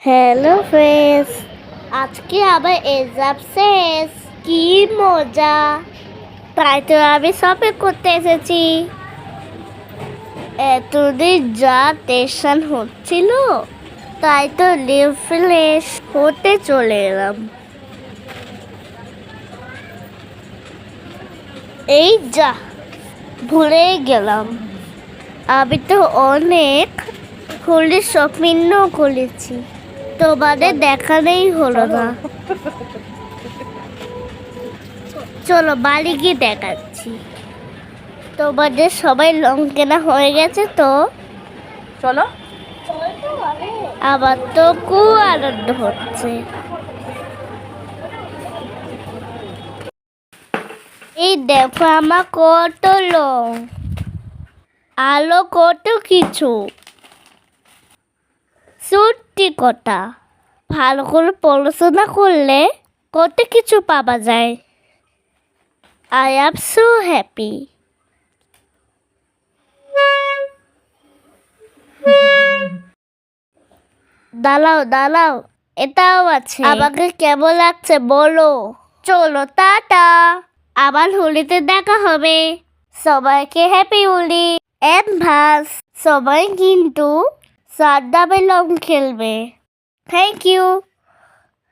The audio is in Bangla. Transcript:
হ্যালো ফ্রেন্ডস, আজকে আবার এক্সাম শেষ। কি মজা! তাই তো আমি শপিং করতে এসেছি। এতদিন যা টেনশন হচ্ছিল, তাই তো রিফ্রেশ হতে চলে এলাম। এই যা, ভুলেই গেলাম, আমি তো অনেক হোলি শপিংও করেছি, তোমাদের দেখালেই হলো না। চলো বাড়ি গিয়ে দেখাচ্ছি। তোমাদের সবাই লং কেনা হয়ে গেছে তো? চলো। আবার তো খুব আনন্দ হচ্ছে। এই দেখো আমার কত লং, আলো কত কিছু, সত্যি কথা। ভালো করে পড়াশোনা করলে কত কিছু পাওয়া যায়। I am so happy. দাঁড়াও দাঁড়াও, এটাও আছে। আমাকে কেমন লাগছে বলো। চলো টাটা, আবার হোলিতে দেখা হবে। সবাইকে হ্যাপি হোলি অ্যাডভান্স। সবাই কিন্তু সাদ্দামে লং খেলবে। Thank you.